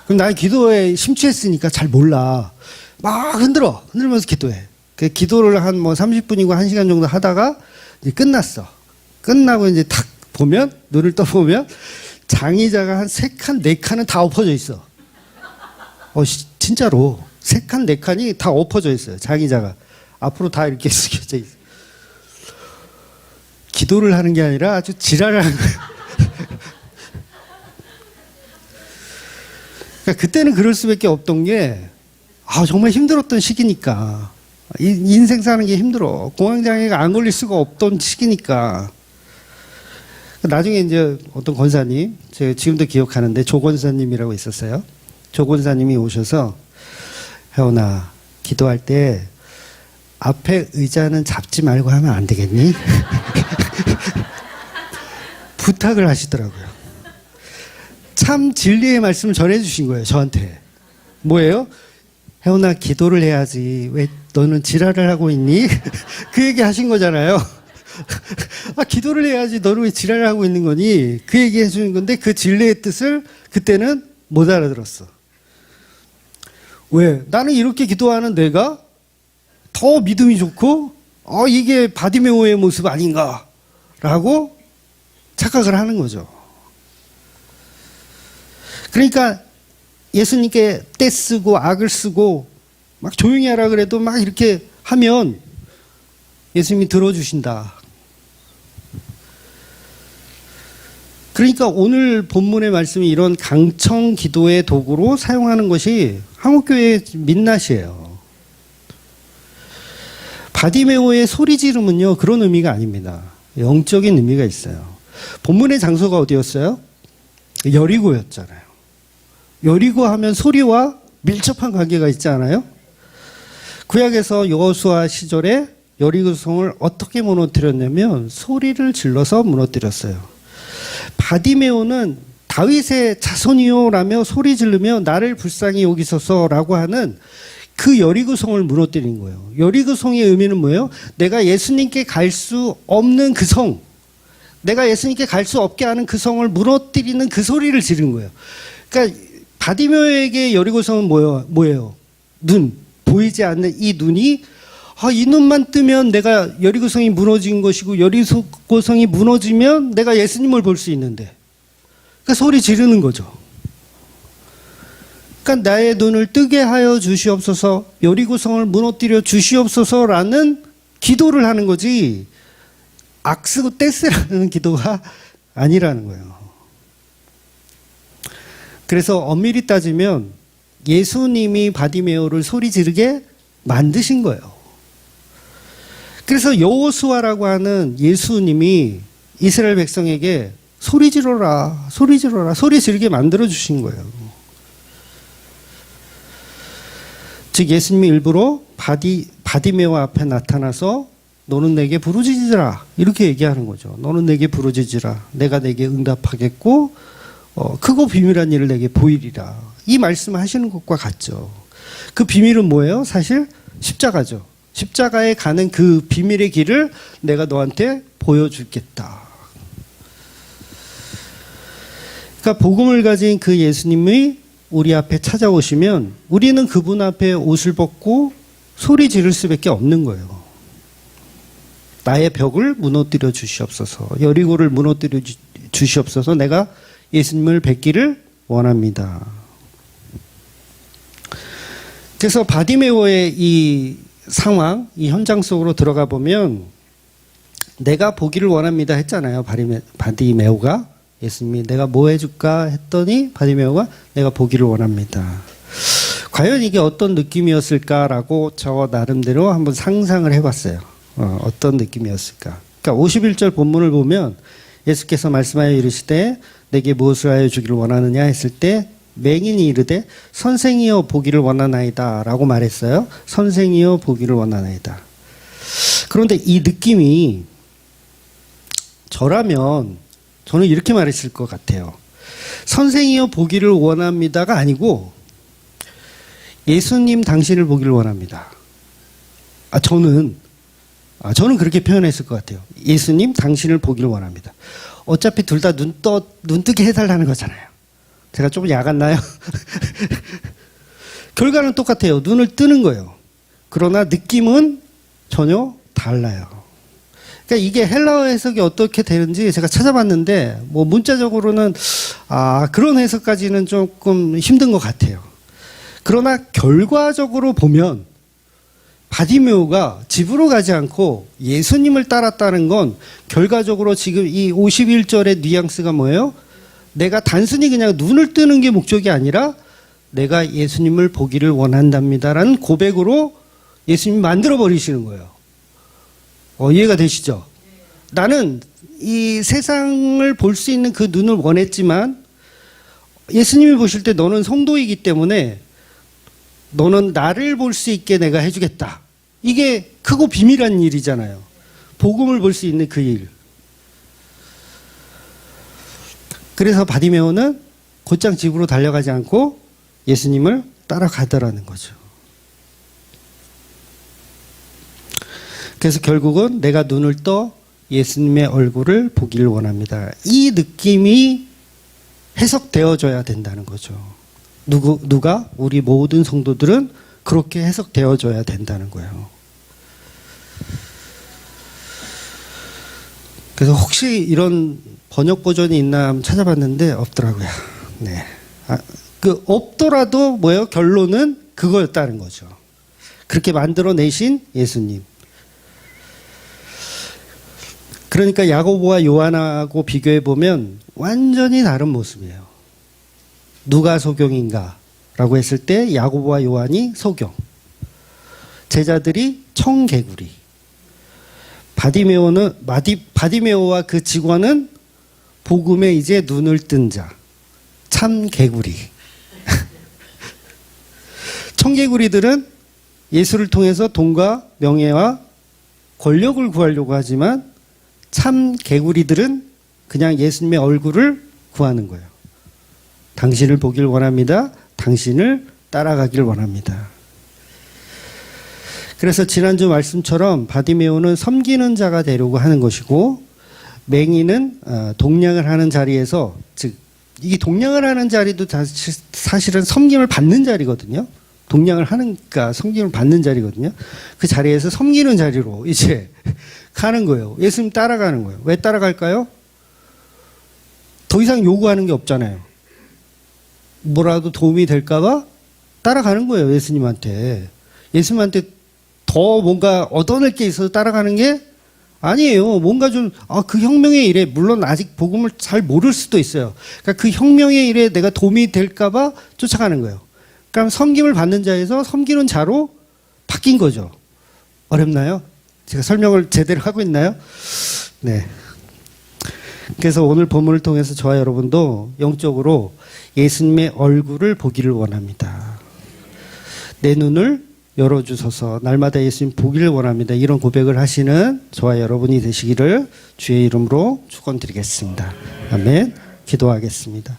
그럼 난 기도에 심취했으니까 잘 몰라. 막 흔들면서 기도해. 그 기도를 한 뭐 30분이고 1시간 정도 하다가 이제 끝났어. 끝나고 이제 탁 보면, 눈을 떠보면 장의자가 한 3칸, 4칸은 다 엎어져 있어. 진짜로. 3칸, 4칸이 다 엎어져 있어요. 장의자가. 앞으로 다 이렇게 숙여져 있어. 기도를 하는 게 아니라 아주 지랄을 하는 거예요. 그러니까 그때는 그럴 수밖에 없던 게, 정말 힘들었던 시기니까. 인생 사는 게 힘들어. 공황장애가 안 걸릴 수가 없던 시기니까. 나중에 이제 어떤 권사님, 제가 지금도 기억하는데 조 권사님이라고 있었어요. 조 권사님이 오셔서, 혜원아, 기도할 때 앞에 의자는 잡지 말고 하면 안 되겠니? 부탁을 하시더라고요. 참 진리의 말씀을 전해주신 거예요, 저한테. 뭐예요? 혜원아, 기도를 해야지. 왜 너는 지랄을 하고 있니? 그 얘기 하신 거잖아요. 기도를 해야지. 너는 왜 지랄을 하고 있는 거니? 그 얘기 해주는 건데 그 진리의 뜻을 그때는 못 알아들었어. 왜? 나는 이렇게 기도하는 내가 더 믿음이 좋고, 이게 바디메오의 모습 아닌가? 라고 착각을 하는 거죠. 그러니까 예수님께 떼 쓰고 악을 쓰고 막 조용히 하라 그래도 막 이렇게 하면 예수님이 들어주신다. 그러니까 오늘 본문의 말씀이 이런 강청 기도의 도구로 사용하는 것이 한국교회의 민낯이에요. 바디메오의 소리 지름은요, 그런 의미가 아닙니다. 영적인 의미가 있어요. 본문의 장소가 어디였어요? 여리고였잖아요. 여리고 하면 소리와 밀접한 관계가 있지 않아요? 구약에서 여호수아 시절에 여리고성을 어떻게 무너뜨렸냐면 소리를 질러서 무너뜨렸어요. 바디메오는 다윗의 자손이요라며 소리 지르며 나를 불쌍히 여기소서라고 하는 그 여리고성을 무너뜨린 거예요. 여리고성의 의미는 뭐예요? 내가 예수님께 갈 수 없는 그 성, 내가 예수님께 갈 수 없게 하는 그 성을 무너뜨리는 그 소리를 지른 거예요. 그러니까 바디메오에게 여리고성은 뭐예요? 눈, 보이지 않는 이 눈이, 이 눈만 뜨면 내가 여리고성이 무너진 것이고 여리고성이 무너지면 내가 예수님을 볼 수 있는데 그러니까 소리 지르는 거죠. 그러니까 나의 눈을 뜨게 하여 주시옵소서, 여리고성을 무너뜨려 주시옵소서라는 기도를 하는 거지, 악쓰고 떼쓰라는 기도가 아니라는 거예요. 그래서 엄밀히 따지면 예수님이 바디메오를 소리 지르게 만드신 거예요. 그래서 여호수아라고 하는 예수님이 이스라엘 백성에게 소리 지르라, 소리 지르라, 소리 지르게 만들어 주신 거예요. 즉 예수님이 일부러 바디메오 앞에 나타나서 너는 내게 부르짖으라 이렇게 얘기하는 거죠. 너는 내게 부르짖으라. 내가 내게 응답하겠고 크고 비밀한 일을 내게 보이리라. 이 말씀을 하시는 것과 같죠. 그 비밀은 뭐예요? 사실 십자가죠. 십자가에 가는 그 비밀의 길을 내가 너한테 보여주겠다. 그러니까 복음을 가진 그 예수님이 우리 앞에 찾아오시면 우리는 그분 앞에 옷을 벗고 소리 지를 수밖에 없는 거예요. 나의 벽을 무너뜨려 주시옵소서, 여리고를 무너뜨려 주시옵소서, 내가 예수님을 뵙기를 원합니다. 그래서 바디메오의 이 상황, 이 현장 속으로 들어가 보면 내가 보기를 원합니다 했잖아요. 바디메오가. 예수님이 내가 뭐 해줄까 했더니 바디메오가 내가 보기를 원합니다. 과연 이게 어떤 느낌이었을까라고 저 나름대로 한번 상상을 해봤어요. 어떤 느낌이었을까. 그러니까 51절 본문을 보면 예수께서 말씀하여 이르시되 내게 무엇을 하여 주기를 원하느냐 했을 때 맹인이 이르되 선생이여 보기를 원하나이다 라고 말했어요. 선생이여 보기를 원하나이다. 그런데 이 느낌이 저라면 저는 이렇게 말했을 것 같아요. 선생이여 보기를 원합니다가 아니고 예수님 당신을 보기를 원합니다. 저는 그렇게 표현했을 것 같아요. 예수님 당신을 보기를 원합니다. 어차피 둘 다 눈 뜨게 해달라는 거잖아요. 제가 좀 야갔나요? 결과는 똑같아요. 눈을 뜨는 거예요. 그러나 느낌은 전혀 달라요. 그러니까 이게 헬라어 해석이 어떻게 되는지 제가 찾아봤는데 뭐 문자적으로는 그런 해석까지는 조금 힘든 것 같아요. 그러나 결과적으로 보면 바디메오가 집으로 가지 않고 예수님을 따랐다는 건 결과적으로 지금 이 51절의 뉘앙스가 뭐예요? 내가 단순히 그냥 눈을 뜨는 게 목적이 아니라 내가 예수님을 보기를 원한답니다라는 고백으로 예수님이 만들어버리시는 거예요. 이해가 되시죠? 나는 이 세상을 볼 수 있는 그 눈을 원했지만 예수님이 보실 때 너는 성도이기 때문에 너는 나를 볼 수 있게 내가 해주겠다. 이게 크고 비밀한 일이잖아요. 복음을 볼 수 있는 그 일. 그래서 바디메오는 곧장 집으로 달려가지 않고 예수님을 따라가더라는 거죠. 그래서 결국은 내가 눈을 떠 예수님의 얼굴을 보기를 원합니다. 이 느낌이 해석되어져야 된다는 거죠. 누가? 우리 모든 성도들은 그렇게 해석되어져야 된다는 거예요. 그래서 혹시 이런 번역 버전이 있나 찾아봤는데 없더라고요. 네. 없더라도 뭐예요? 결론은 그거였다는 거죠. 그렇게 만들어내신 예수님. 그러니까 야고보와 요한하고 비교해 보면 완전히 다른 모습이에요. 누가 소경인가? 라고 했을 때 야고보와 요한이 소경. 제자들이 청개구리. 바디메오와 그 직원은 복음에 이제 눈을 뜬 자. 참 개구리. 청개구리들은 예수를 통해서 돈과 명예와 권력을 구하려고 하지만 참 개구리들은 그냥 예수님의 얼굴을 구하는 거예요. 당신을 보길 원합니다. 당신을 따라가길 원합니다. 그래서 지난주 말씀처럼 바디메오는 섬기는 자가 되려고 하는 것이고 맹인은 동냥을 하는 자리에서, 즉 이 동냥을 하는 자리도 사실은 섬김을 받는 자리거든요. 동냥을 하니까 섬김을 받는 자리거든요. 그 자리에서 섬기는 자리로 이제 가는 거예요. 예수님 따라가는 거예요. 왜 따라갈까요? 더 이상 요구하는 게 없잖아요. 뭐라도 도움이 될까봐 따라가는 거예요, 예수님한테. 예수님한테 더 뭔가 얻어낼 게 있어서 따라가는 게 아니에요. 뭔가 좀, 그 혁명의 일에, 물론 아직 복음을 잘 모를 수도 있어요. 그러니까 그 혁명의 일에 내가 도움이 될까봐 쫓아가는 거예요. 그럼 섬김을 받는 자에서 섬기는 자로 바뀐 거죠. 어렵나요? 제가 설명을 제대로 하고 있나요? 네. 그래서 오늘 본문을 통해서 저와 여러분도 영적으로 예수님의 얼굴을 보기를 원합니다. 내 눈을 열어주셔서 날마다 예수님 보기를 원합니다. 이런 고백을 하시는 저와 여러분이 되시기를 주의 이름으로 축원드리겠습니다. 아멘. 기도하겠습니다.